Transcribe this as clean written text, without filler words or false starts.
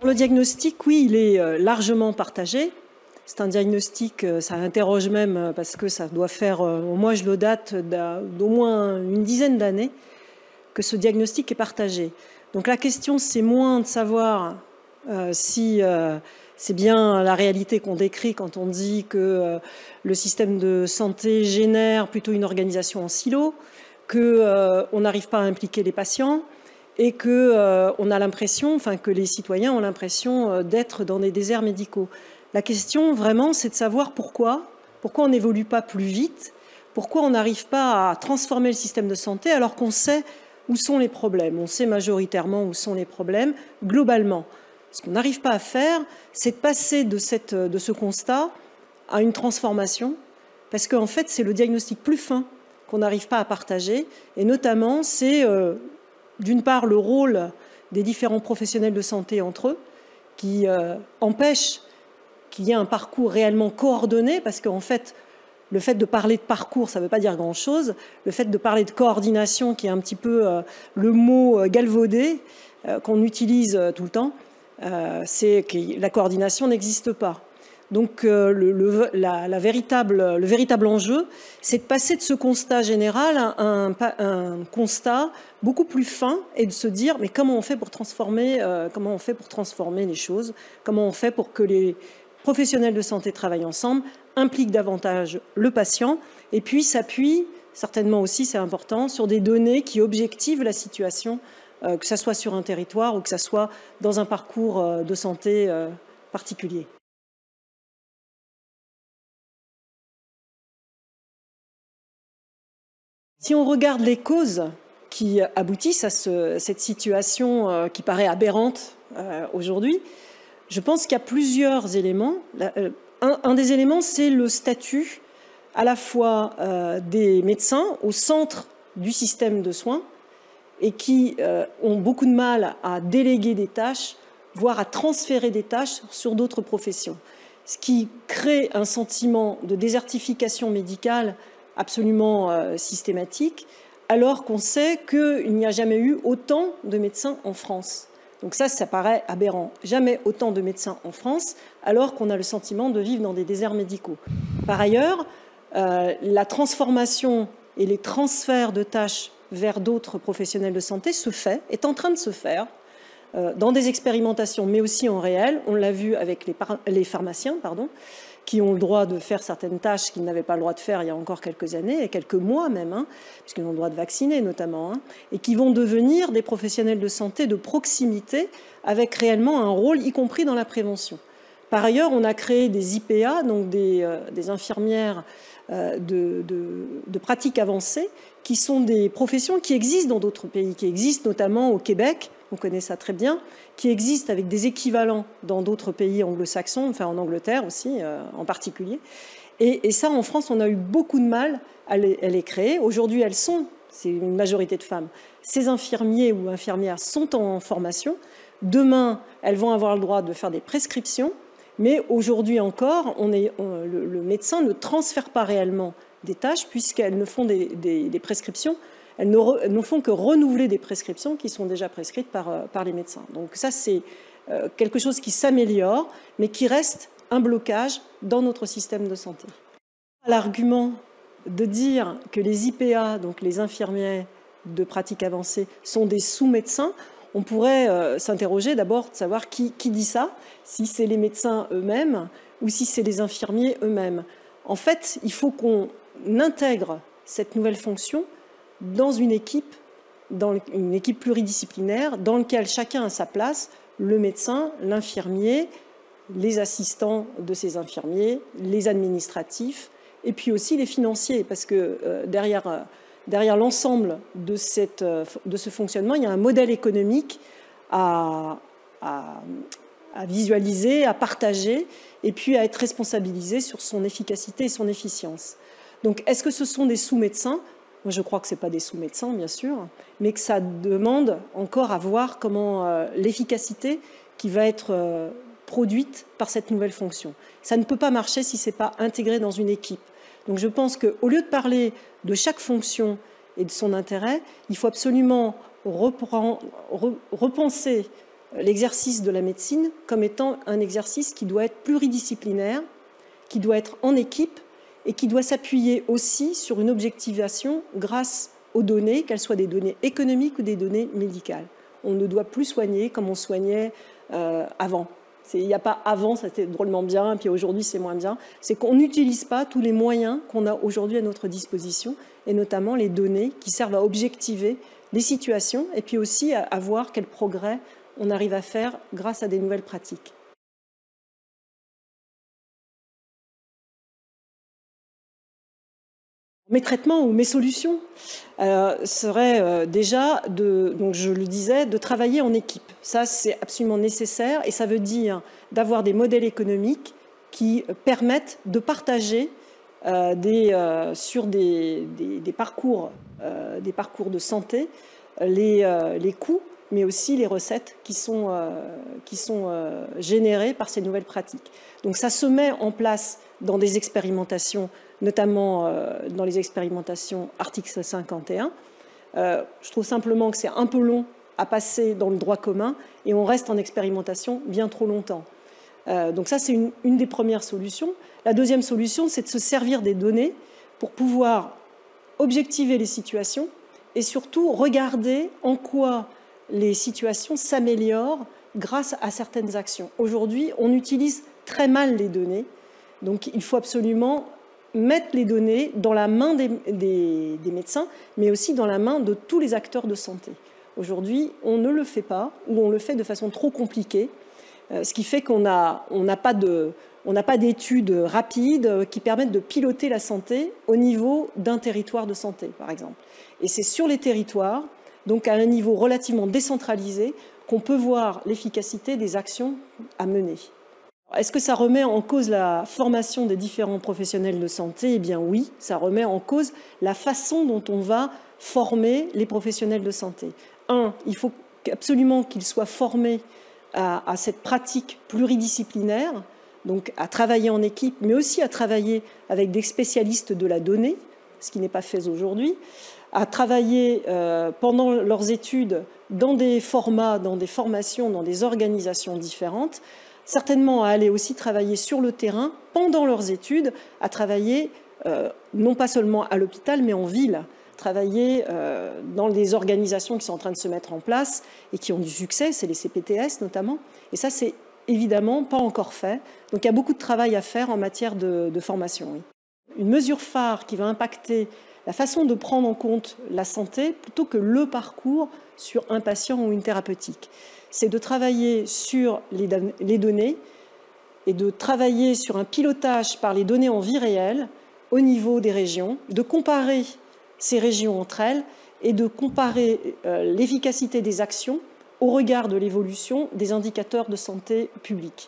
Le diagnostic, oui, il est largement partagé. C'est un diagnostic, ça interroge même, parce que ça doit faire, moi je le date d'au moins une dizaine d'années, que ce diagnostic est partagé. Donc la question, c'est moins de savoir si c'est bien la réalité qu'on décrit quand on dit que le système de santé génère plutôt une organisation en silo, qu'on n'arrive pas à impliquer les patients, et qu'on a l'impression, enfin que les citoyens ont l'impression d'être dans des déserts médicaux. La question vraiment, c'est de savoir pourquoi on n'évolue pas plus vite, pourquoi on n'arrive pas à transformer le système de santé alors qu'on sait où sont les problèmes, on sait majoritairement où sont les problèmes globalement. Ce qu'on n'arrive pas à faire, c'est de passer de ce constat à une transformation, parce qu'en fait, c'est le diagnostic plus fin qu'on n'arrive pas à partager, et notamment, c'est d'une part le rôle des différents professionnels de santé entre eux, qui empêchent qu'il y ait un parcours réellement coordonné, parce qu'en fait, le fait de parler de parcours, ça ne veut pas dire grand-chose. Le fait de parler de coordination, qui est un petit peu le mot galvaudé qu'on utilise tout le temps, c'est que la coordination n'existe pas. Donc le véritable enjeu, c'est de passer de ce constat général à un constat beaucoup plus fin et de se dire mais comment on fait pour transformer les choses, comment on fait pour que les professionnels de santé travaillent ensemble, impliquent davantage le patient et puis s'appuient, certainement aussi c'est important, sur des données qui objectivent la situation, que ce soit sur un territoire ou que ce soit dans un parcours de santé particulier. Si on regarde les causes qui aboutissent à cette situation qui paraît aberrante aujourd'hui, je pense qu'il y a plusieurs éléments. Un des éléments, c'est le statut à la fois des médecins au centre du système de soins et qui ont beaucoup de mal à déléguer des tâches, voire à transférer des tâches sur d'autres professions. Ce qui crée un sentiment de désertification médicale absolument systématique, alors qu'on sait qu'il n'y a jamais eu autant de médecins en France. Donc ça paraît aberrant. Jamais autant de médecins en France, alors qu'on a le sentiment de vivre dans des déserts médicaux. Par ailleurs, la transformation et les transferts de tâches vers d'autres professionnels de santé est en train de se faire dans des expérimentations, mais aussi en réel. On l'a vu avec les pharmaciens, qui ont le droit de faire certaines tâches qu'ils n'avaient pas le droit de faire il y a encore quelques années, et quelques mois même, puisqu'ils ont le droit de vacciner notamment, et qui vont devenir des professionnels de santé de proximité avec réellement un rôle, y compris dans la prévention. Par ailleurs, on a créé des IPA, donc des infirmières de pratique avancée, qui sont des professions qui existent dans d'autres pays, qui existent notamment au Québec, on connaît ça très bien, qui existent avec des équivalents dans d'autres pays anglo-saxons, enfin en Angleterre aussi en particulier. Et ça, en France, on a eu beaucoup de mal à les créer. Aujourd'hui, c'est une majorité de femmes, ces infirmiers ou infirmières sont en formation. Demain, elles vont avoir le droit de faire des prescriptions, mais aujourd'hui encore, le médecin ne transfère pas réellement des tâches puisqu'elles ne font des prescriptions. Elles ne font que renouveler des prescriptions qui sont déjà prescrites par les médecins. Donc ça, c'est quelque chose qui s'améliore, mais qui reste un blocage dans notre système de santé. L'argument de dire que les IPA, donc les infirmiers de pratique avancée, sont des sous-médecins, on pourrait s'interroger d'abord de savoir qui dit ça, si c'est les médecins eux-mêmes ou si c'est les infirmiers eux-mêmes. En fait, il faut qu'on intègre cette nouvelle fonction dans une équipe pluridisciplinaire dans laquelle chacun a sa place, le médecin, l'infirmier, les assistants de ces infirmiers, les administratifs, et puis aussi les financiers, parce que derrière l'ensemble de ce fonctionnement, il y a un modèle économique à visualiser, à partager, et puis à être responsabilisé sur son efficacité et son efficience. Donc, est-ce que ce sont des sous-médecins ? Moi, je crois que ce n'est pas des sous-médecins, bien sûr, mais que ça demande encore à voir comment l'efficacité qui va être produite par cette nouvelle fonction. Ça ne peut pas marcher si ce n'est pas intégré dans une équipe. Donc je pense qu'au lieu de parler de chaque fonction et de son intérêt, il faut absolument repenser l'exercice de la médecine comme étant un exercice qui doit être pluridisciplinaire, qui doit être en équipe et qui doit s'appuyer aussi sur une objectivation grâce aux données, qu'elles soient des données économiques ou des données médicales. On ne doit plus soigner comme on soignait avant. Il n'y a pas avant, ça c'était drôlement bien, et puis aujourd'hui c'est moins bien. C'est qu'on n'utilise pas tous les moyens qu'on a aujourd'hui à notre disposition, et notamment les données qui servent à objectiver les situations, et puis aussi à voir quel progrès on arrive à faire grâce à des nouvelles pratiques. Mes traitements ou mes solutions seraient déjà, donc je le disais, de travailler en équipe. Ça, c'est absolument nécessaire et ça veut dire d'avoir des modèles économiques qui permettent de partager sur des parcours de santé les coûts, mais aussi les recettes qui sont générées par ces nouvelles pratiques. Donc ça se met en place dans des expérimentations, notamment dans les expérimentations article 51. Je trouve simplement que c'est un peu long à passer dans le droit commun et on reste en expérimentation bien trop longtemps. Donc ça, c'est une des premières solutions. La deuxième solution, c'est de se servir des données pour pouvoir objectiver les situations et surtout regarder en quoi les situations s'améliorent grâce à certaines actions. Aujourd'hui, on utilise très mal les données, donc il faut absolument mettre les données dans la main des médecins, mais aussi dans la main de tous les acteurs de santé. Aujourd'hui, on ne le fait pas, ou on le fait de façon trop compliquée, ce qui fait qu'on n'a pas d'études rapides qui permettent de piloter la santé au niveau d'un territoire de santé, par exemple. Et c'est sur les territoires, donc à un niveau relativement décentralisé, qu'on peut voir l'efficacité des actions à mener. Est-ce que ça remet en cause la formation des différents professionnels de santé? Eh bien oui, ça remet en cause la façon dont on va former les professionnels de santé. Il faut absolument qu'ils soient formés à cette pratique pluridisciplinaire, donc à travailler en équipe, mais aussi à travailler avec des spécialistes de la donnée, ce qui n'est pas fait aujourd'hui, à travailler pendant leurs études dans des formats, dans des formations, dans des organisations différentes, certainement à aller aussi travailler sur le terrain pendant leurs études, à travailler non pas seulement à l'hôpital, mais en ville, travailler dans des organisations qui sont en train de se mettre en place et qui ont du succès, c'est les CPTS notamment, et ça c'est évidemment pas encore fait, donc il y a beaucoup de travail à faire en matière de formation. Oui. Une mesure phare qui va impacter la façon de prendre en compte la santé plutôt que le parcours sur un patient ou une thérapeutique, c'est de travailler sur les données et de travailler sur un pilotage par les données en vie réelle au niveau des régions, de comparer ces régions entre elles et de comparer l'efficacité des actions au regard de l'évolution des indicateurs de santé publique.